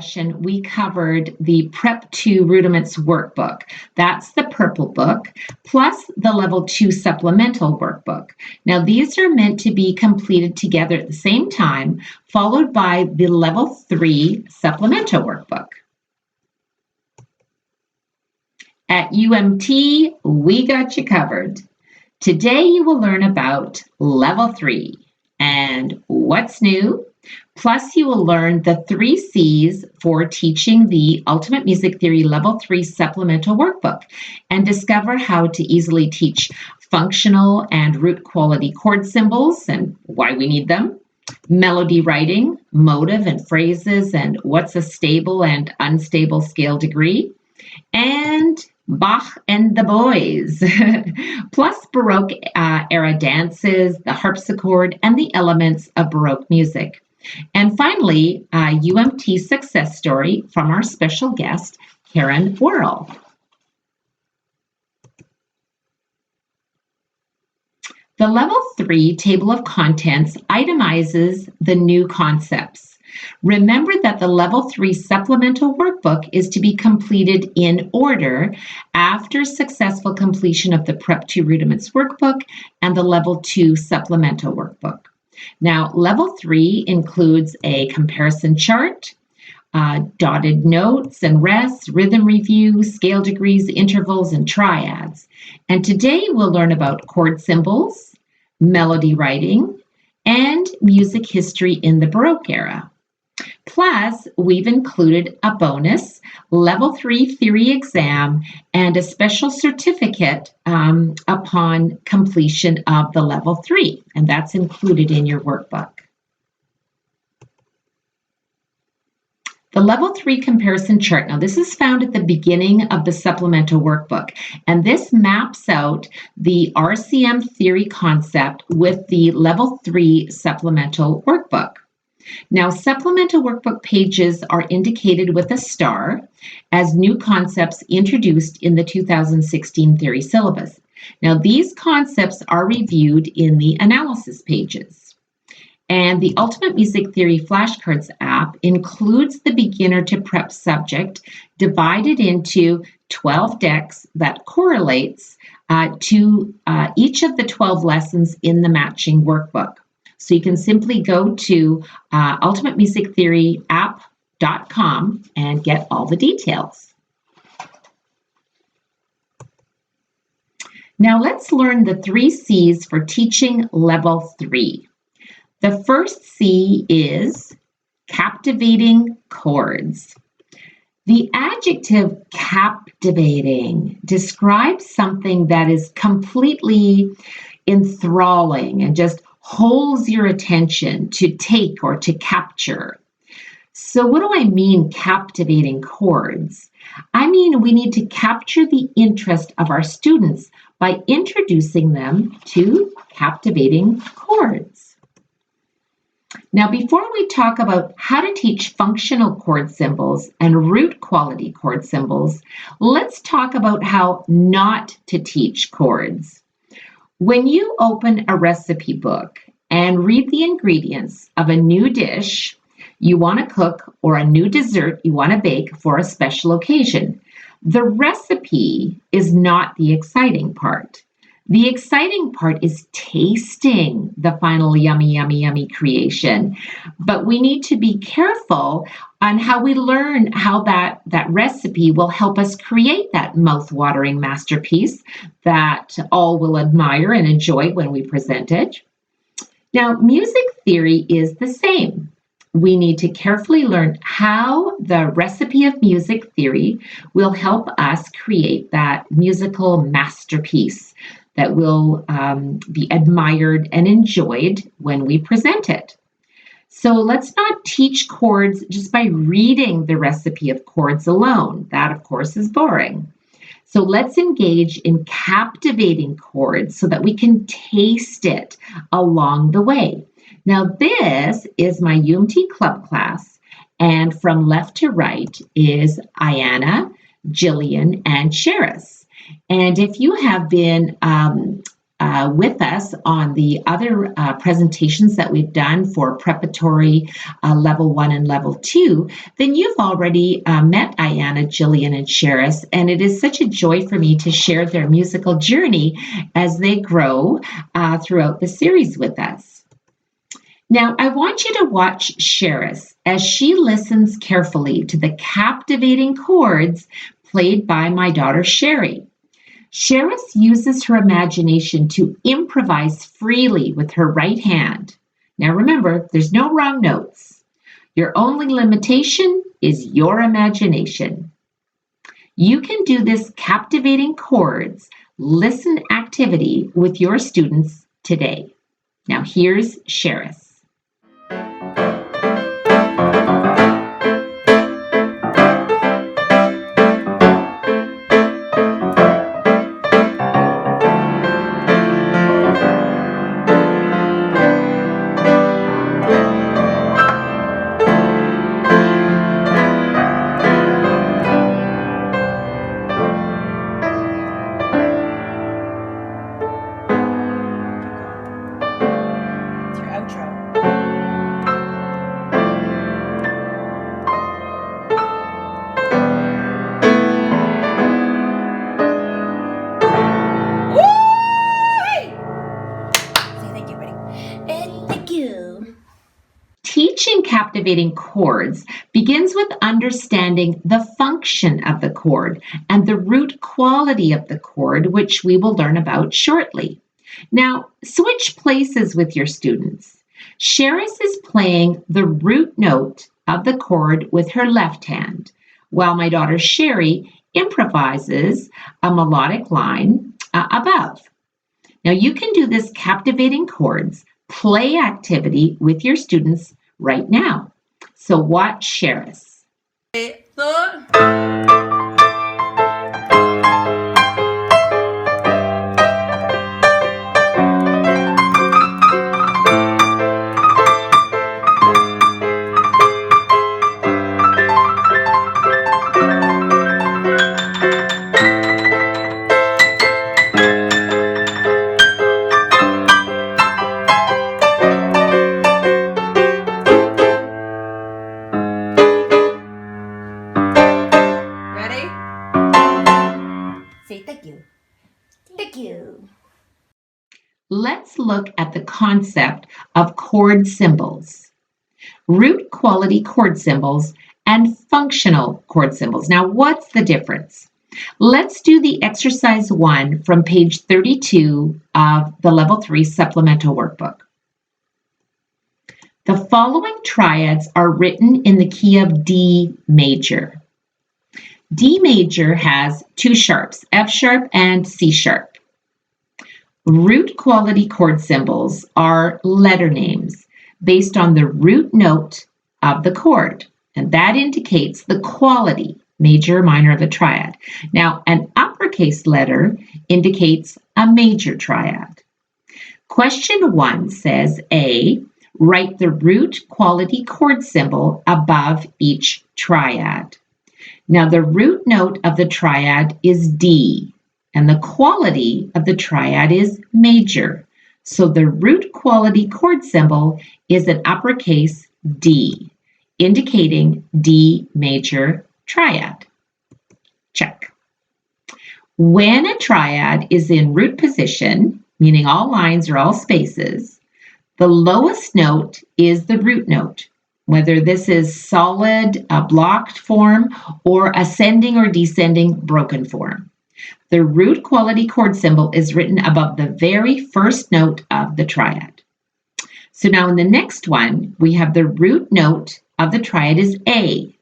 session, we covered the Prep 2 Rudiments Workbook. That's the purple book, plus the Level 2 Supplemental Workbook. Now, these are meant to be completed together at the same time, followed by the Level 3 Supplemental Workbook. At UMT, we got you covered. Today, you will learn about Level 3 and what's new. Plus, you will learn the 3 C's for teaching the Ultimate Music Theory Level 3 Supplemental Workbook and discover how to easily teach functional and root quality chord symbols and why we need them, melody writing, motive and phrases, and what's a stable and unstable scale degree, and Bach and the Boys, plus Baroque era dances, the harpsichord, and the elements of Baroque music. And finally, a UMT success story from our special guest, Karen Worrell. The Level 3 table of contents itemizes the new concepts. Remember that the Level 3 Supplemental Workbook is to be completed in order after successful completion of the Prep 2 Rudiments Workbook and the Level 2 Supplemental Workbook. Now, Level 3 includes a comparison chart, dotted notes and rests, rhythm review, scale degrees, intervals, and triads. And today we'll learn about chord symbols, melody writing, and music history in the Baroque era. Plus, we've included a bonus Level 3 theory exam and a special certificate upon completion of the Level 3, and that's included in your workbook. The Level 3 comparison chart. Now, this is found at the beginning of the Supplemental Workbook, and this maps out the RCM theory concept with the Level 3 Supplemental Workbook. Now, Supplemental Workbook pages are indicated with a star as new concepts introduced in the 2016 theory syllabus. Now, these concepts are reviewed in the analysis pages. And the Ultimate Music Theory Flashcards app includes the beginner to prep subject divided into 12 decks that correlates to each of the 12 lessons in the matching workbook. So you can simply go to ultimatemusictheoryapp.com and get all the details. Now let's learn the 3 C's for teaching Level 3. The first C is captivating chords. The adjective captivating describes something that is completely enthralling and just holds your attention to take or to capture. So what do I mean captivating chords? I mean we need to capture the interest of our students by introducing them to captivating chords. Now, before we talk about how to teach functional chord symbols and root quality chord symbols, let's talk about how not to teach chords. When you open a recipe book and read the ingredients of a new dish you want to cook or a new dessert you want to bake for a special occasion, the recipe is not the exciting part. The exciting part is tasting the final yummy, yummy, yummy creation. But we need to be careful on how we learn how that recipe will help us create that mouth-watering masterpiece that all will admire and enjoy when we present it. Now, music theory is the same. We need to carefully learn how the recipe of music theory will help us create that musical masterpiece that will be admired and enjoyed when we present it. So let's not teach chords just by reading the recipe of chords alone. That, of course, is boring. So let's engage in captivating chords so that we can taste it along the way. Now, this is my UMT Club class, and from left to right is Ayanna, Jillian, and Sheris. And if you have been with us on the other presentations that we've done for preparatory level 1 and level 2, then you've already met Ayanna, Jillian, and Sheris, and it is such a joy for me to share their musical journey as they grow throughout the series with us. Now, I want you to watch Sheris as she listens carefully to the captivating chords played by my daughter Sherry. Sheris uses her imagination to improvise freely with her right hand. Now remember, there's no wrong notes. Your only limitation is your imagination. You can do this captivating chords listen activity with your students today. Now here's Sheris. Teaching captivating chords begins with understanding the function of the chord and the root quality of the chord, which we will learn about shortly. Now, switch places with your students. Sheris is playing the root note of the chord with her left hand, while my daughter Sherry improvises a melodic line above. Now, you can do this captivating chords play activity with your students right now. So watch Sheris. Let's look at the concept of chord symbols, root quality chord symbols, and functional chord symbols. Now, what's the difference? Let's do the exercise 1 from page 32 of the level 3 supplemental workbook. The following triads are written in the key of D major. D major has 2 sharps, F sharp and C sharp. Root quality chord symbols are letter names based on the root note of the chord, and that indicates the quality, major or minor, of a triad. Now, an uppercase letter indicates a major triad. Question 1 says, A, write the root quality chord symbol above each triad. Now, the root note of the triad is D, and the quality of the triad is major. So the root quality chord symbol is an uppercase D, indicating D major triad. Check. When a triad is in root position, meaning all lines or all spaces, the lowest note is the root note, whether this is solid, a blocked form, or ascending or descending broken form. The root quality chord symbol is written above the very first note of the triad. So now in the next one, we have the root note of the triad is A,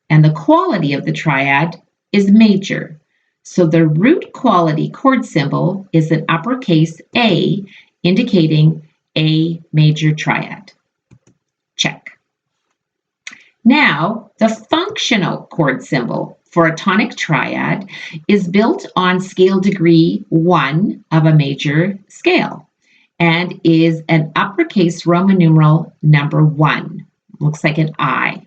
and the quality of the triad is major. So the root quality chord symbol is an uppercase A, indicating A major triad. Check. Now, the functional chord symbol for a tonic triad is built on scale degree 1 of a major scale and is an uppercase Roman numeral number 1. Looks like an I.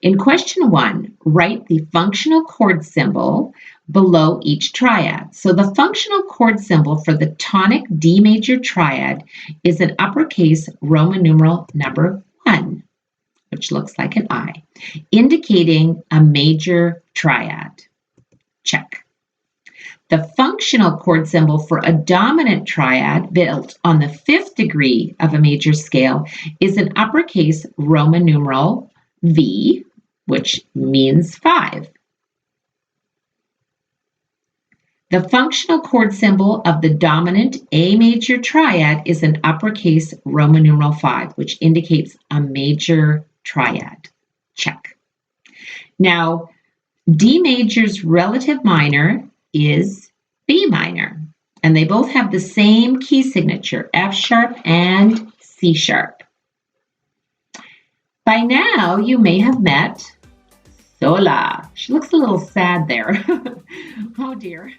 In question 1, write the functional chord symbol below each triad. So the functional chord symbol for the tonic D major triad is an uppercase Roman numeral number 1, which looks like an I, indicating a major triad. Check. The functional chord symbol for a dominant triad built on the 5th degree of a major scale is an uppercase Roman numeral V, which means 5. The functional chord symbol of the dominant A major triad is an uppercase Roman numeral 5, which indicates a major triad. Check. Now, D major's relative minor is B minor, and they both have the same key signature, F sharp and C sharp. By now, you may have met Sola. She looks a little sad there. Oh dear.